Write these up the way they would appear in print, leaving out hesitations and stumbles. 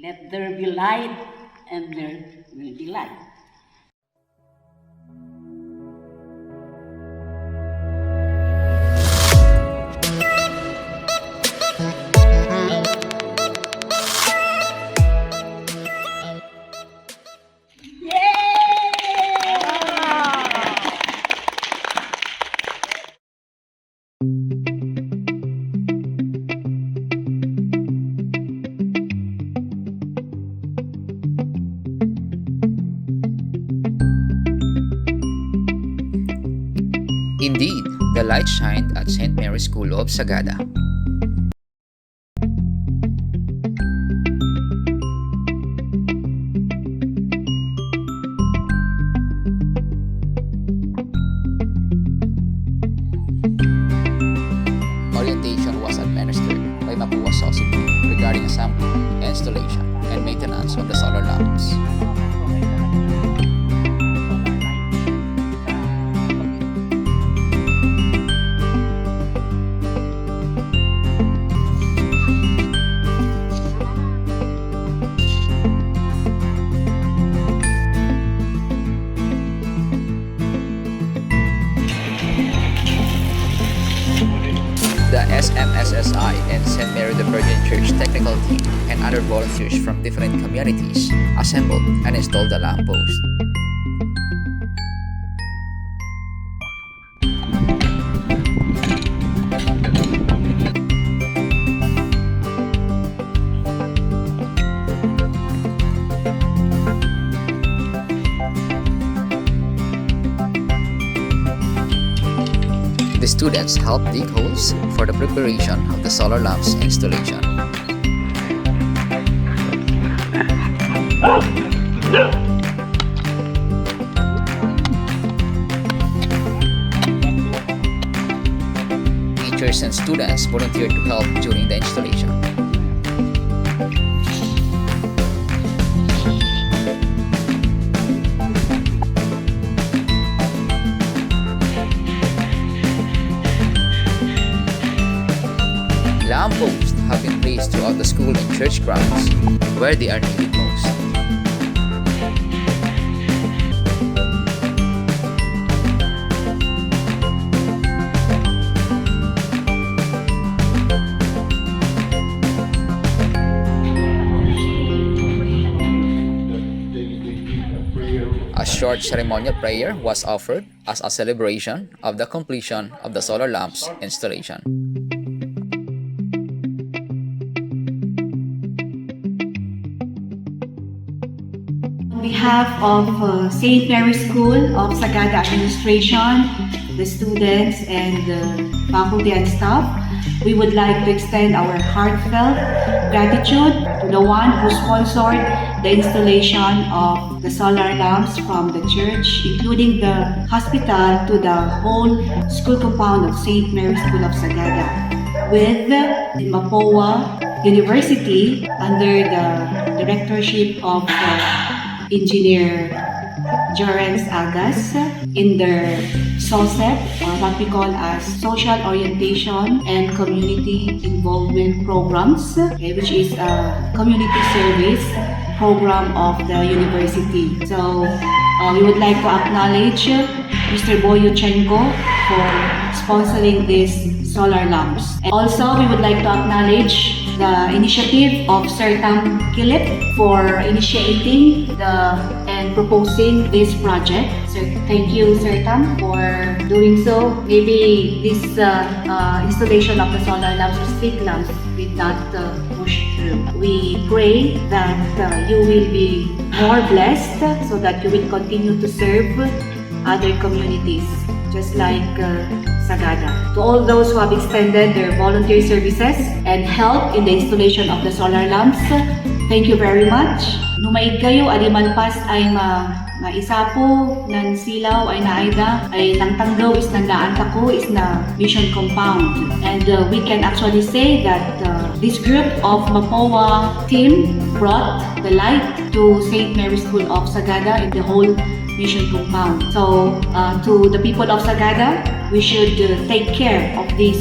Let there be light, and there will be light. Indeed, the light shined at St. Mary's School of Sagada. Orientation was administered by Mapua Society regarding assembly, installation, and maintenance of the solar lamps. The SMSSI and St. Mary the Virgin Church technical team and other volunteers from different communities assembled and installed the lamppost. The students helped dig holes for the preparation of the solar lamps installation. Teachers and students volunteered to help during the installation. Lampposts have been placed throughout the school and church grounds where they are needed most. A short ceremonial prayer was offered as a celebration of the completion of the solar lamps installation. On behalf of St. Mary's School of Sagada Administration, the students and the faculty and staff, we would like to extend our heartfelt gratitude to the one who sponsored the installation of the solar lamps from the church, including the hospital, to the whole school compound of St. Mary's School of Sagada, with the Mapua University under the directorship of Engineer Jorens Agas in their SOSEP, or what we call as Social Orientation and Community Involvement Programs, which is a community service program of the university. So we would like to acknowledge Mr. Boyuchenko for sponsoring these solar lamps. And also, we would like to acknowledge the initiative of Sir Tam Kilip for initiating and proposing this project. So thank you, Sir Tam, for doing so. Maybe this installation of the solar lamps or street lamps will not push through. We pray that you will be more blessed so that you will continue to serve other communities, just like Sagada. To all those who have extended their volunteer services and help in the installation of the solar lamps, thank you very much. Numaid kayo, alimalpas ay maisapo, nan silaw ay naayda, ay nang tanggaw is nandaan tako is na mission compound. And we can actually say that this group of Mapua team brought the light to St. Mary's School of Sagada in the whole mission compound. So to the people of Sagada, we should take care of this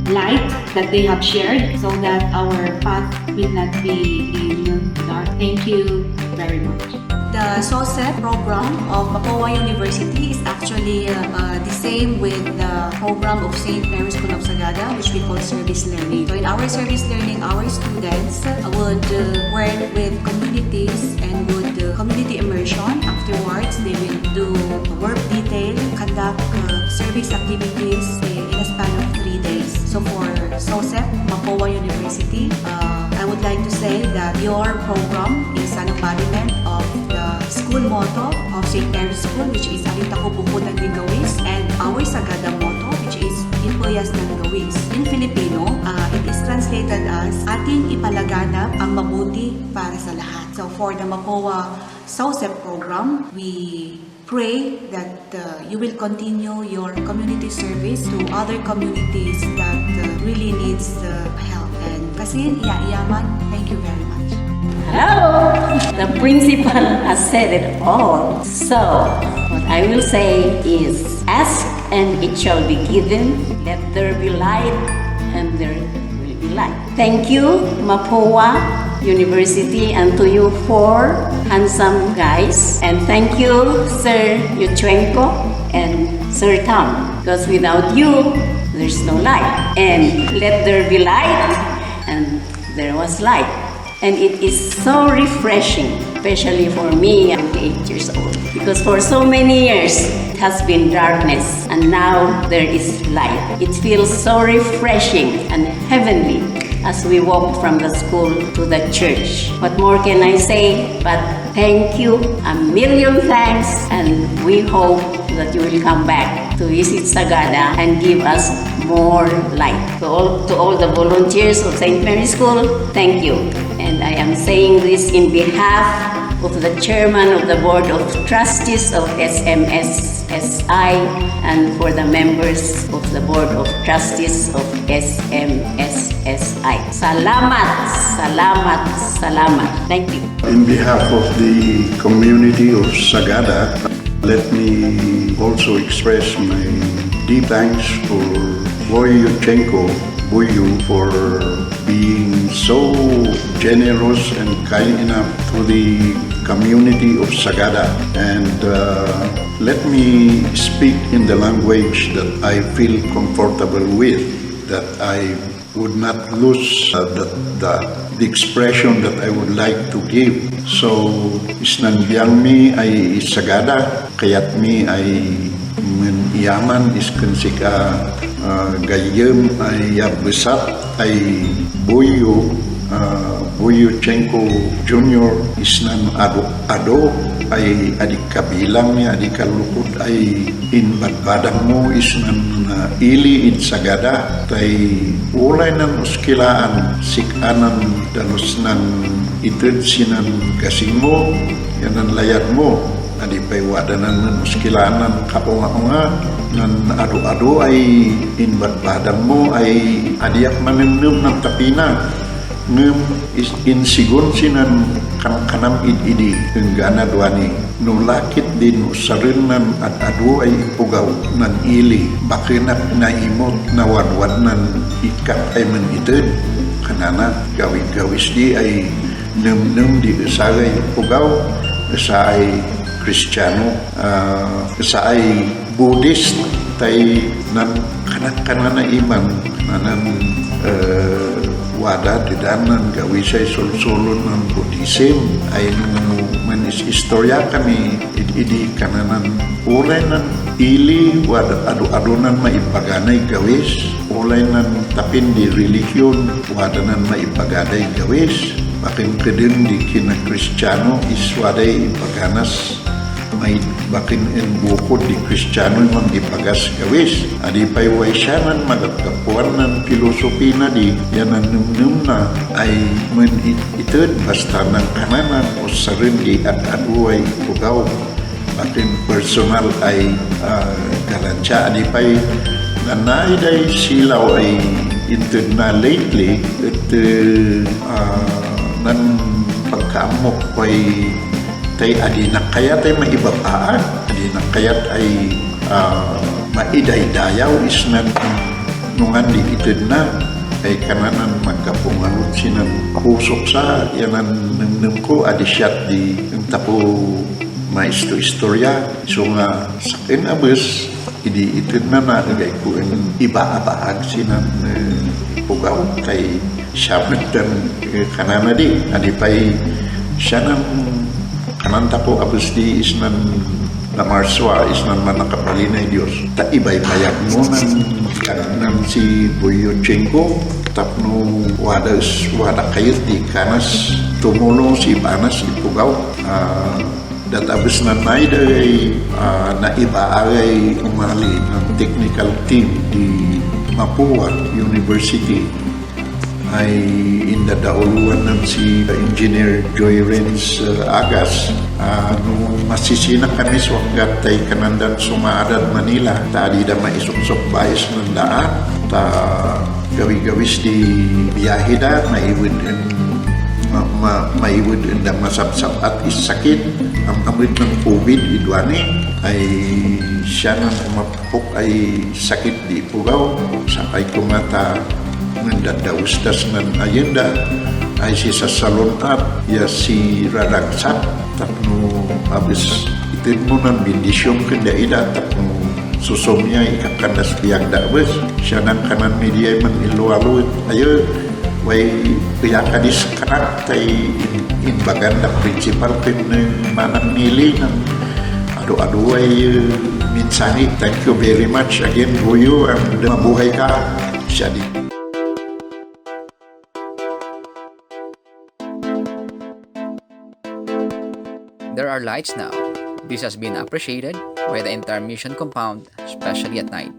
light that they have shared so that our path will not be in dark. Thank you very much. The SOSEP program of Mapua University is actually the same with the program of St. Mary's School of Sagada, which we call service learning. So in our service learning, our students would work with communities and would community immersion. Afterwards, they will do work detail, conduct service activities in a span of 3 days. So for SOSEP, Mapua University, I would like to say that your program is an embodiment of the school motto of St. Mary's School, which is Alita ko Pupunan din Gawis, and our Sagada motto, which is Ipuyas ng Gawis. In Filipino, it is translated as ating ipalaganap ang mabuti para sa lahat. So for the Mapua SOSEP program, we pray that you will continue your community service to other communities that really needs help. And Kasin, Iya-Iyaman, thank you very much. Hello! The principal has said it all. So, what I will say is, ask and it shall be given. Let there be light and there will be light. Thank you, Mapua University, and to you four handsome guys. And thank you, Sir Yuchwenko and Sir Tom. Because without you, there's no light. And let there be light, and there was light. And it is so refreshing, especially for me, I'm 8 years old. Because for so many years, it has been darkness, and now there is light. It feels so refreshing and heavenly as we walk from the school to the church. What more can I say? But thank you, a million thanks, and we hope that you will come back to visit Sagada and give us more light. To all the volunteers of St. Mary's School, thank you. And I am saying this in behalf of the chairman of the Board of Trustees of SMSSI and for the members of the Board of Trustees of SMSSI. Salamat, salamat, salamat. Thank you. In behalf of the community of Sagada, let me also express my deep thanks for Boy Yuchenko, Boyu, for being so generous and kind enough to the community of Sagada. And let me speak in the language that I feel comfortable with, that I would not lose the expression that I would like to give. So, isnanbiyang mi ay Sagada, kayat mi ay iyaman iskan sika gayem ay besat ay Boyo Chenko Jr. isnan ado ay adik kabilang niya, adik kalukot ay inbadbadang mo isnan ili in Sagada tay ulay ng uskilaan sikanan dalos ng itid sinan gasing mo yanan layad mo adi pay wadanan ng uskilanan kaunga-unga nan ado-ado ay inbadbadang mo ay adiak manenum ng tapina ngem is insigon sinan kanam idi enggana duani nulakit din usarin nan ado ay ipugaw nan ili bakinak na imot na wadwad nan ikat ay manited kanana gawis di ay nem di usagay ipugaw sa ay Kristiyano, sa ay Buddhist tay nan kanana iman nanan wada didanan gawisay sulsulon ng Buddhism ay manis istorya kami idi kananan ulay nan ili wada adu-adunan maipaganay gawis ulay nan tapin di religion wada nan maipaganay gawis bakin kedeng di kina Kristiyano iswaday ipaganas may bakin en bukod di Kristiyano mang ipagas gawis adi pay waisyanan magagkapuan ng filosofi na di yanan num na ay men ited basta ng kananan o sarin di at-adu ay pugaw bakin personal ay garansya adi pay nanay day silaw ay ited na lately at nan pagkaamok ay tay adi nakayat ay maibabaan adi nakayat ay maidaydayaw isnan nungan di itid na Kay kananan magkapunganot sinan pusok sa yanan nang ko adisyat di ang tapo istorya. So nga sakin abis idi itid na nagay ko ang iba-abaag sinan pugaw kay siya dan kanana di adipay siya nang kananta po abis di isnan na marswa isnan man nakapalinay Diyos ta ibay payag mo nan si Boyochenko tapno wada kayot di kanas tumulong si Banas di pugaw databas na naiday na ibaagay umali ng technical team di Mapua University ay indadauluan ng si Engineer Joy Renz Agas nung masisina kami sa wagat tay kanandan sumaadad Manila tadi da maisuksok bayas ng daan ta gawi-gawis di biyahe da maiwid and masabsab at isakit ang amrit ng COVID idwani ay siya nang umapok ay sakit di pugaw sakay kumata nandadaustas ng ayenda ay si sasalon at ya si radagsak tapno abis itid mo ng bindisyon kanda ida tapno susumnya ikakandas biyag dabes siya nang kanan media man iluwaluit ayo way piyakadis kanak tay inbagan na principal kin manang nili ng ado-ado ay minsani. Thank you very much again Buyo and mabuhay ka siya di. There are lights now. This has been appreciated by the entire mission compound, especially at night.